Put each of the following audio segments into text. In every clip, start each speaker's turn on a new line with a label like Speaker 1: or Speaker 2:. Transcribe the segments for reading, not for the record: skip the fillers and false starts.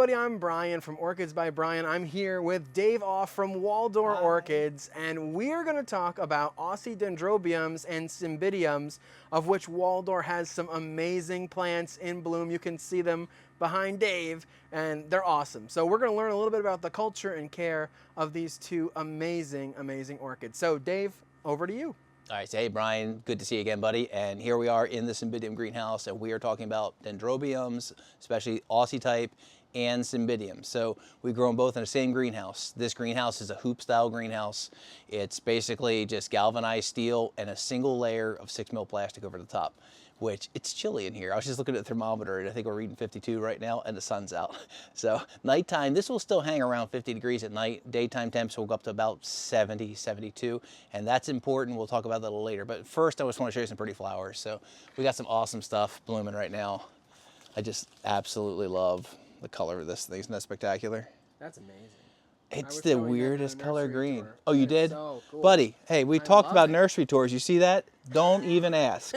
Speaker 1: everybody, I'm Brian from Orchids by Brian. I'm here with Dave Off from Waldor Orchids, and we're going to talk about Aussie Dendrobiums and Cymbidiums, of which Waldor has some amazing plants in bloom. You can see them behind Dave, and they're awesome. So we're going to learn a little bit about the culture and care of these two amazing, amazing orchids. So Dave, over to you.
Speaker 2: All right, so hey Brian, good to see you again, buddy. And here we are in the Cymbidium greenhouse, and we are talking about Dendrobiums, especially Aussie type, and Cymbidiums. So we grow them both in the same greenhouse. This greenhouse is a hoop style greenhouse. It's basically just galvanized steel and a single layer of 6mm plastic over the top, which it's chilly in here. I was just looking at the thermometer and I think we're reading 52 right now and the sun's out. So nighttime, this will still hang around 50 degrees at night. Daytime temps will go up to about 70, 72, and that's important. We'll talk about that a little later. But first, I just want to show you some pretty flowers. So we got some awesome stuff blooming right now. I just absolutely love the color of this thing. Isn't that spectacular?
Speaker 1: That's amazing.
Speaker 2: It's the weirdest color green.
Speaker 1: Tour.
Speaker 2: Oh, you did?
Speaker 1: So cool.
Speaker 2: Buddy, hey, we talked about nursery tours. You see that? Don't even ask.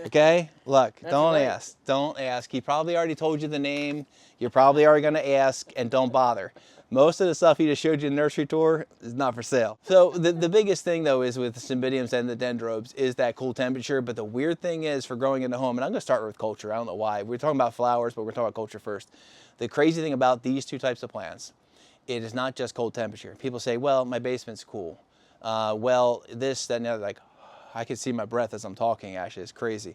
Speaker 2: Okay? Look, don't ask. Don't ask. He probably already told you the name. You're probably already going to ask, and don't bother. Most of the stuff he just showed you in the nursery tour is not for sale. So the biggest thing, though, is with the Cymbidiums and the Dendrobes is that cool temperature. But the weird thing is for growing in the home, and I'm going to start with culture. I don't know why. We're talking about flowers, but we're talking about culture first. The crazy thing about these two types of plants, it is not just cold temperature. People say, well, my basement's cool. Well, this, that, and the other. Like, I can see my breath as I'm talking, actually. It's crazy.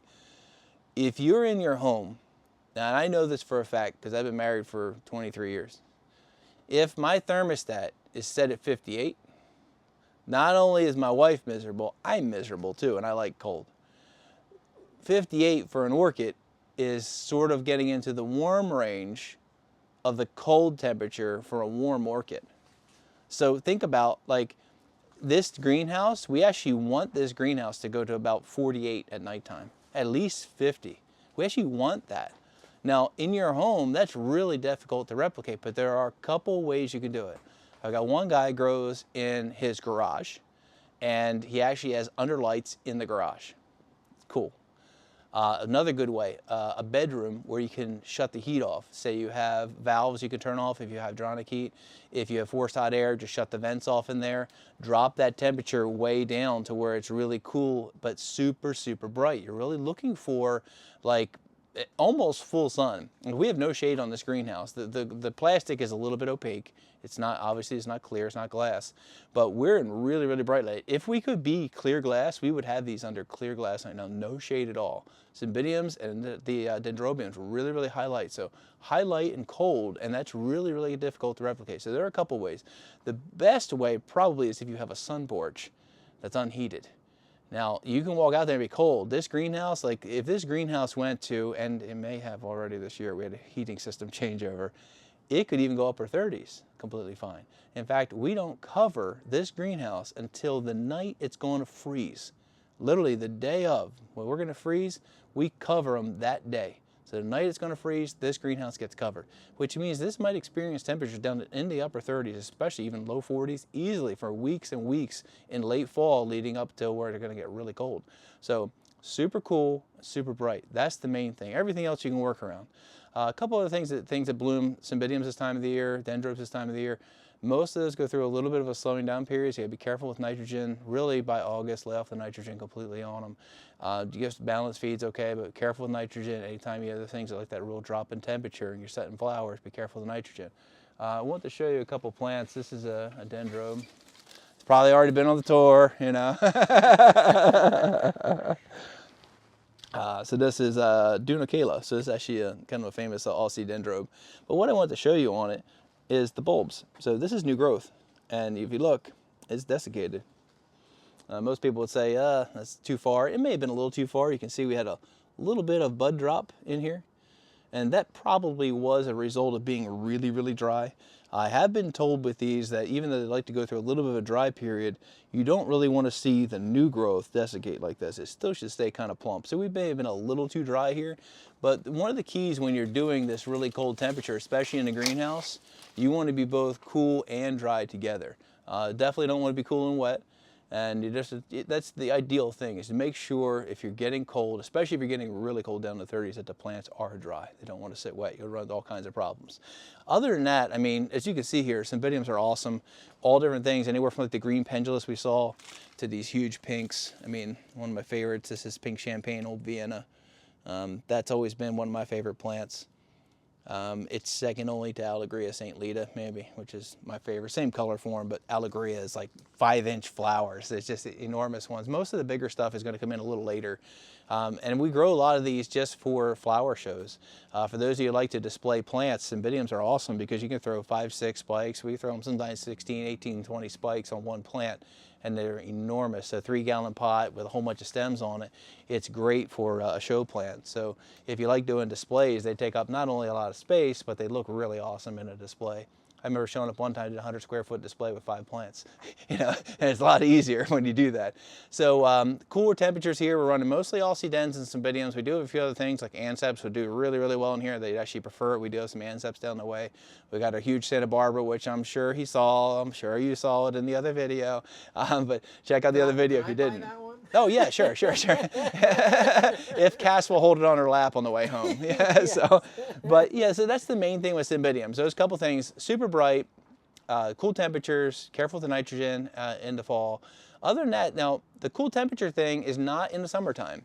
Speaker 2: If you're in your home, and I know this for a fact because I've been married for 23 years. If my thermostat is set at 58, not only is my wife miserable, I'm miserable too, and I like cold. 58 for an orchid is sort of getting into the warm range of the cold temperature for a warm orchid. So think about, like, this greenhouse, we actually want this greenhouse to go to about 48 at nighttime, at least 50. We actually want that. Now, in your home, that's really difficult to replicate, but there are a couple ways you can do it. I've got one guy grows in his garage, and he actually has underlights in the garage. It's cool. Another good way, a bedroom where you can shut the heat off. Say you have valves you can turn off if you have hydronic heat. If you have forced hot air, just shut the vents off in there. Drop that temperature way down to where it's really cool, but super, super bright. You're really looking for, like, almost full sun. And we have no shade on this greenhouse. The plastic is a little bit opaque. It's not, obviously it's not clear, it's not glass, but we're in really, really bright light. If we could be clear glass, we would have these under clear glass right now, no shade at all. Cymbidiums and the Dendrobiums really, really highlight. So highlight and cold, and that's really, really difficult to replicate. So there are a couple ways. The best way probably is if you have a sun porch that's unheated. Now, you can walk out there and be cold. This greenhouse, like if this greenhouse went to, and it may have already this year, we had a heating system changeover, it could even go upper 30s completely fine. In fact, we don't cover this greenhouse until the night it's going to freeze. Literally the day of, when we're going to freeze, we cover them that day. So the night it's going to freeze, this greenhouse gets covered, which means this might experience temperatures down in the upper 30s, especially even low 40s, easily for weeks and weeks in late fall leading up to where they're going to get really cold. So super cool, super bright. That's the main thing. Everything else you can work around. A couple other things that bloom, Cymbidiums this time of the year, Dendrobes this time of the year. Most of those go through a little bit of a slowing down period, so you gotta be careful with nitrogen. Really by August, lay off the nitrogen completely on them. Just balance feeds okay, but careful with nitrogen. Anytime you have the things like that real drop in temperature and you're setting flowers, be careful with nitrogen. I want to show you a couple plants. This is a Dendrobe. It's probably already been on the tour, you know. So this is Dunocala. So this is actually kind of a famous Aussie Dendrobe. But what I want to show you on it is the bulbs. So this is new growth. And if you look, it's desiccated. Most people would say, that's too far. It may have been a little too far. You can see we had a little bit of bud drop in here. And that probably was a result of being really, really dry. I have been told with these that even though they like to go through a little bit of a dry period, you don't really want to see the new growth desiccate like this. It still should stay kind of plump. So we may have been a little too dry here, but one of the keys when you're doing this really cold temperature, especially in the greenhouse, you want to be both cool and dry together. Definitely don't want to be cool and wet. And that's the ideal thing, is to make sure if you're getting cold, especially if you're getting really cold down to the 30s, that the plants are dry. They don't want to sit wet. You'll run into all kinds of problems. Other than that, I mean, as you can see here, Cymbidiums are awesome. All different things, anywhere from like the green pendulous we saw to these huge pinks. I mean, one of my favorites, this is pink champagne, old Vienna. That's always been one of my favorite plants. It's second only to Allegria St. Lita, maybe, which is my favorite. Same color form, but Allegria is like 5-inch flowers. It's just enormous ones. Most of the bigger stuff is going to come in a little later. And we grow a lot of these just for flower shows. For those of you who like to display plants, Cymbidiums are awesome because you can throw 5, 6 spikes. We throw them sometimes 16, 18, 20 spikes on one plant, and they're enormous. A 3-gallon pot with a whole bunch of stems on it. It's great for a show plant. So if you like doing displays, they take up not only a lot of space, but they look really awesome in a display. I remember showing up one time at a 100-square-foot display with 5 plants, you know, and it's a lot easier when you do that. So cooler temperatures here. We're running mostly Aussie Dens and Cymbidiums. We do have a few other things like Anceps would do really, really well in here. They'd actually prefer it. We do have some Anceps down the way. We got a huge Santa Barbara, which I'm sure he saw. I'm sure you saw it in the other video. But check out the other video if you didn't. Oh yeah, sure. If Cass will hold it on her lap on the way home. Yeah. Yes. So that's the main thing with Cymbidiums. Those couple things: super bright, cool temperatures, careful with the nitrogen in the fall. Other than that, now the cool temperature thing is not in the summertime.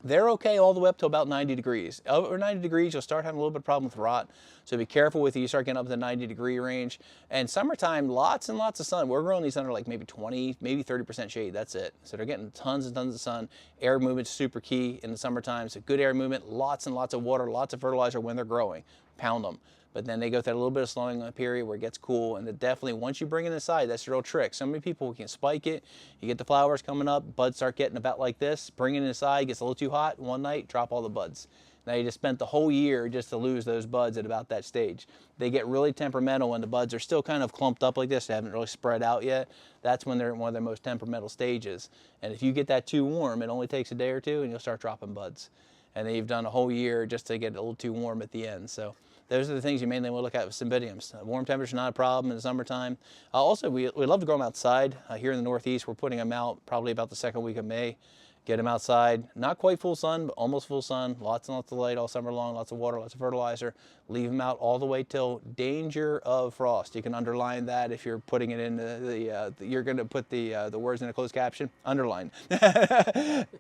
Speaker 2: They're okay all the way up to about 90 degrees. Over 90 degrees, you'll start having a little bit of problem with rot. So be careful with it. You start getting up to the 90-degree range. And summertime, lots and lots of sun. We're growing these under like maybe 20, maybe 30% shade. That's it. So they're getting tons and tons of sun. Air movement's super key in the summertime. So good air movement, lots and lots of water, lots of fertilizer when they're growing. Pound them. But then they go through a little bit of slowing period where it gets cool, and then definitely once you bring it inside, that's the real trick. So many people can spike it, you get the flowers coming up, buds start getting about like this, bring it inside, gets a little too hot, one night, drop all the buds. Now you just spent the whole year just to lose those buds at about that stage. They get really temperamental when the buds are still kind of clumped up like this, they haven't really spread out yet. That's when they're in one of their most temperamental stages. And if you get that too warm, it only takes a day or two and you'll start dropping buds. And then you've done a whole year just to get a little too warm at the end. So those are the things you mainly want to look at with Cymbidiums. Warm temperature, not a problem in the summertime. Also, we love to grow them outside. Here in the Northeast, we're putting them out probably about the second week of May. Get them outside, not quite full sun, but almost full sun, lots and lots of light all summer long, lots of water, lots of fertilizer. Leave them out all the way till danger of frost. You can underline that if you're putting it in you're going to put the words in a closed caption, underline.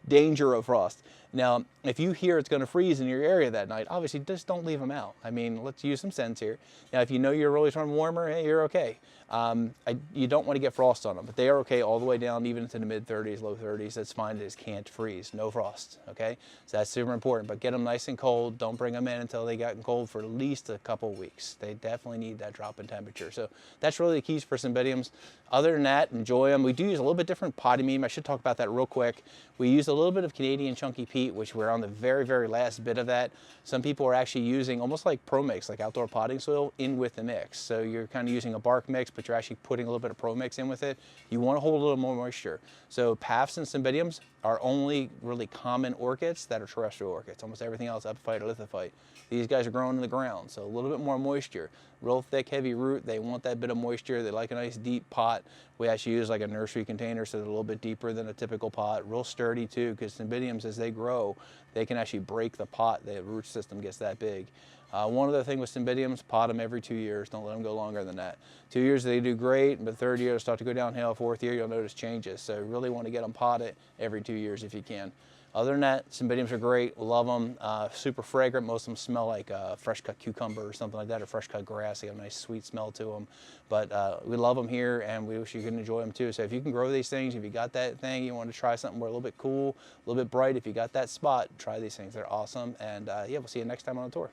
Speaker 2: Danger of frost. Now, if you hear it's going to freeze in your area that night, obviously just don't leave them out. I mean, let's use some sense here. Now, if you know you're really trying warmer, hey, you're okay. You don't want to get frost on them, but they are okay all the way down, even into the mid-30s, low 30s. That's fine. They just can't freeze. No frost, okay? So that's super important. But get them nice and cold. Don't bring them in until they gotten cold for at least a couple weeks. They definitely need that drop in temperature. So that's really the keys for Cymbidiums. Other than that, enjoy them. We do use a little bit different potting medium. I should talk about that real quick. We use a little bit of Canadian chunky peat, which we're on the very, very last bit of that. Some people are actually using almost like pro mix, like outdoor potting soil, in with the mix. So you're kind of using a bark mix, but you're actually putting a little bit of pro mix in with it. You want to hold a little more moisture. So paphs and Cymbidiums are only really common orchids that are terrestrial orchids. Almost everything else, epiphyte or lithophyte. These guys are growing in the ground, so a little bit more moisture. Real thick, heavy root, they want that bit of moisture. They like a nice deep pot. We actually use like a nursery container, so they're a little bit deeper than a typical pot. Real sturdy too, because Cymbidiums, as they grow, they can actually break the pot. The root system gets that big. One other thing with Cymbidiums, pot them every 2 years. Don't let them go longer than that. 2 years they do great, but third year they'll start to go downhill. Fourth year you'll notice changes. So you really want to get them potted every 2 years if you can. Other than that, Cymbidiums are great. Love them. Super fragrant. Most of them smell like fresh cut cucumber or something like that, or fresh cut grass. They have a nice sweet smell to them. But we love them here, and we wish you could enjoy them too. So if you can grow these things, if you got that thing, you want to try something more a little bit cool, a little bit bright, if you got that spot, try these things. They're awesome. And yeah, we'll see you next time on the tour.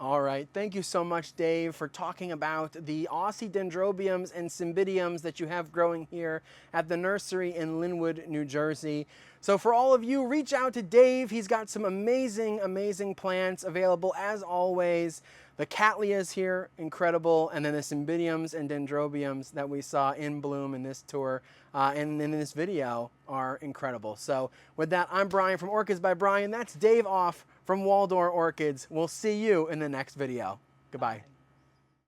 Speaker 1: All right, thank you so much, Dave, for talking about the Aussie Dendrobiums and Cymbidiums that you have growing here at the nursery in Linwood, New Jersey. So for all of you, reach out to Dave. He's got some amazing, amazing plants available as always. The Cattleyas here, incredible, and then the Cymbidiums and Dendrobiums that we saw in bloom in this tour and in this video are incredible. So with that, I'm Brian from Orchids by Brian. That's Dave off from Waldor Orchids. We'll see you in the next video. Goodbye.